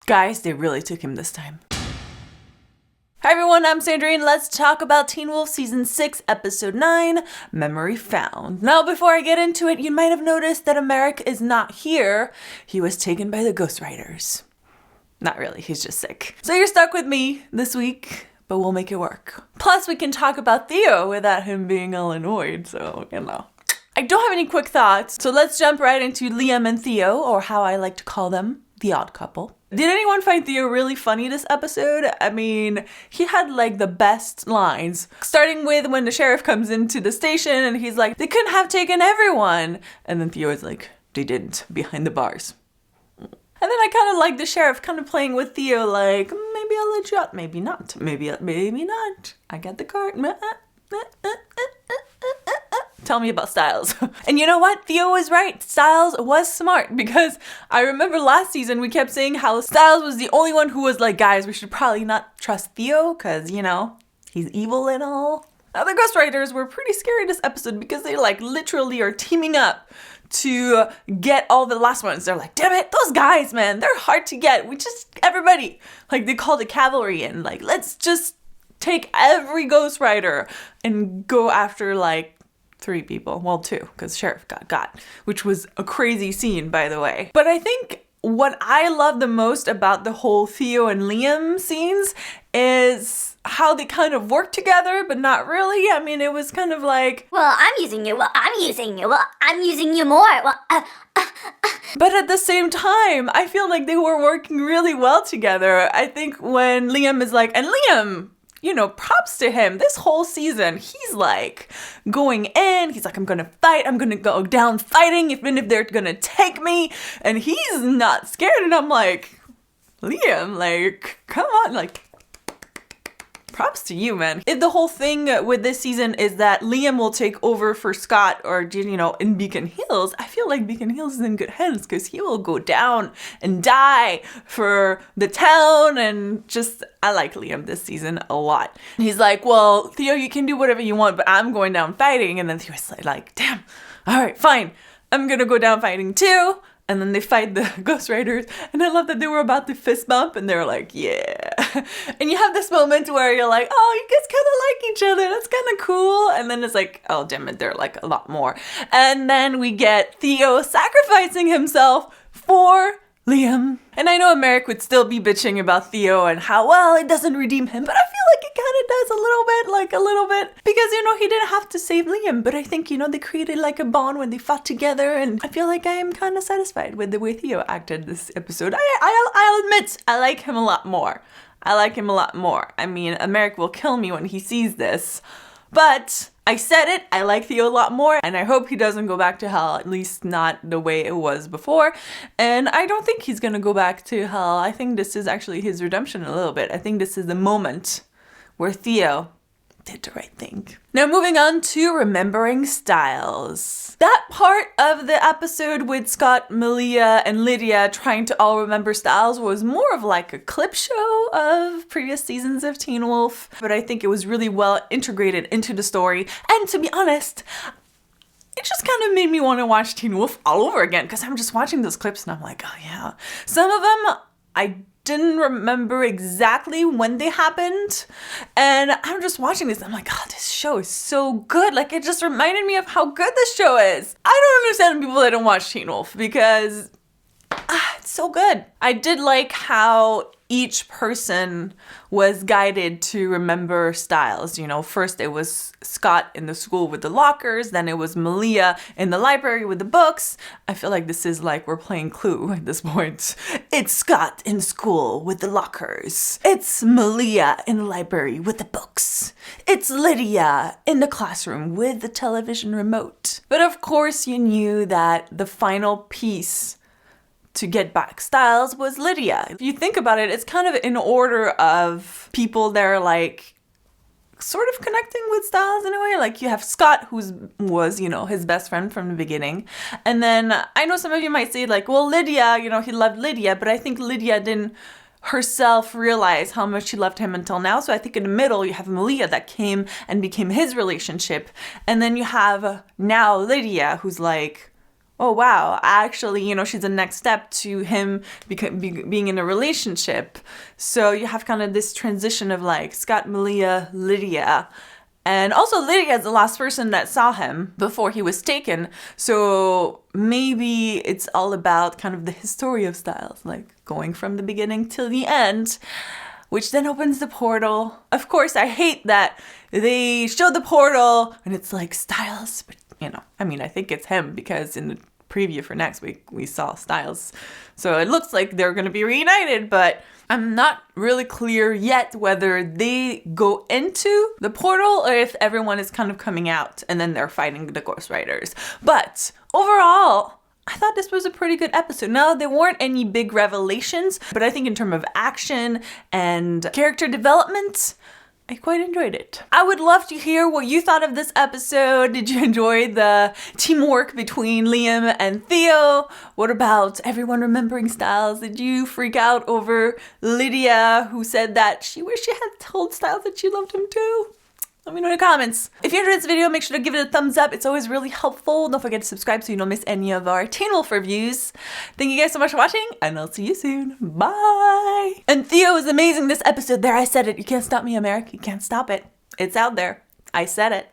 Guys, they really took him this time. Hi everyone, I'm Sandrine. Let's talk about Teen Wolf Season 6, Episode 9, Memory Found. Now, before I get into it, you might have noticed that Americ is not here. He was taken by the ghostwriters. Not really, he's just sick. So you're stuck with me this week, but we'll make it work. Plus, we can talk about Theo without him being all annoyed, so, you know. I don't have any quick thoughts, so let's jump right into Liam and Theo, or how I like to call them, the odd couple. Did anyone find Theo really funny this episode? I mean, he had like the best lines. Starting with when the sheriff comes into the station and he's like, they couldn't have taken everyone. And then Theo is like, they didn't, behind the bars. And then I kind of like the sheriff kind of playing with Theo like, maybe I'll let you out, maybe not, maybe not. I got the card. Tell me about Stiles. And you know what? Theo was right. Stiles was smart because I remember last season we kept saying how Stiles was the only one who was like, guys, we should probably not trust Theo because, you know, he's evil and all. Now the ghostwriters were pretty scary this episode because they like literally are teaming up to get all the last ones. They're like, damn it, those guys, man, they're hard to get. We just, everybody, like they called the cavalry in, like, let's just take every ghostwriter and go after like 3 people. Well, 2, because sheriff got, which was a crazy scene, by the way. But I think what I love the most about the whole Theo and Liam scenes is how they kind of work together, but not really. I mean, it was kind of like, well, I'm using you. Well, I'm using you. Well, I'm using you more. Well, But at the same time, I feel like they were working really well together. I think when Liam is like, and Liam, you know, props to him. This whole season, he's like going in. He's like, I'm going to fight. I'm going to go down fighting, even if they're going to take me. And he's not scared. And I'm like, Liam, like, come on, like, props to you, man. The whole thing with this season is that Liam will take over for Scott or, you know, in Beacon Hills. I feel like Beacon Hills is in good hands because he will go down and die for the town. And just, I like Liam this season a lot. He's like, well, Theo, you can do whatever you want, but I'm going down fighting. And then Theo's like, damn, all right, fine. I'm going to go down fighting too. And then they fight the ghostwriters. And I love that they were about to fist bump and they're like, yeah. And you have this moment where you're like, oh, you guys kind of like each other. That's kind of cool. And then it's like, oh, damn it, they're like a lot more. And then we get Theo sacrificing himself for Liam. And I know Americ would still be bitching about Theo and how, well, it doesn't redeem him. But I feel like it kind of does a little bit. Because, you know, he didn't have to save Liam. But I think, you know, they created like a bond when they fought together. And I feel like I am kind of satisfied with the way Theo acted this episode. I'll admit, I like him a lot more. I mean, Americ will kill me when he sees this. But I said it, I like Theo a lot more, and I hope he doesn't go back to hell, at least not the way it was before. And I don't think he's gonna go back to hell. I think this is actually his redemption a little bit. I think this is the moment where Theo did the right thing. Now moving on to remembering Stiles. That part of the episode with Scott, Malia, and Lydia trying to all remember Stiles was more of like a clip show of previous seasons of Teen Wolf. But I think it was really well integrated into the story. And to be honest, it just kind of made me want to watch Teen Wolf all over again because I'm just watching those clips and I'm like, oh yeah. Some of them I didn't remember exactly when they happened, and I'm just watching this. I'm like, oh, this show is so good. Like, it just reminded me of how good this show is. I don't understand people that don't watch Teen Wolf because it's so good. I did like how each person was guided to remember Stiles. You know, first it was Scott in the school with the lockers, then it was Malia in the library with the books. I feel like this is like we're playing Clue at this point. It's Scott in school with the lockers. It's Malia in the library with the books. It's Lydia in the classroom with the television remote. But of course you knew that the final piece to get back Stiles was Lydia. If you think about it, it's kind of in order of people that are like sort of connecting with Stiles in a way. Like you have Scott, who was, you know, his best friend from the beginning. And then I know some of you might say like, well, Lydia, you know, he loved Lydia, but I think Lydia didn't herself realize how much she loved him until now. So I think in the middle, you have Malia that came and became his relationship. And then you have now Lydia, who's like, oh wow, actually, you know, she's the next step to him being in a relationship. So you have kind of this transition of like Scott, Malia, Lydia. And also Lydia is the last person that saw him before he was taken. So maybe it's all about kind of the history of Stiles, like going from the beginning till the end, which then opens the portal. Of course, I hate that they show the portal and it's like Stiles, but you know, I mean, I think it's him because in the preview for next week, we saw Stiles. So it looks like they're going to be reunited, but I'm not really clear yet whether they go into the portal or if everyone is kind of coming out and then they're fighting the Ghost Riders. But overall, I thought this was a pretty good episode. Now, there weren't any big revelations, but I think in terms of action and character development, I quite enjoyed it. I would love to hear what you thought of this episode. Did you enjoy the teamwork between Liam and Theo? What about everyone remembering Stiles? Did you freak out over Lydia, who said that she wished she had told Stiles that she loved him too? Let me know in the comments. If you enjoyed this video, make sure to give it a thumbs up. It's always really helpful. Don't forget to subscribe so you don't miss any of our Teen Wolf reviews. Thank you guys so much for watching, and I'll see you soon. Bye! And Theo is amazing this episode. There, I said it. You can't stop me, Americ. You can't stop it. It's out there. I said it.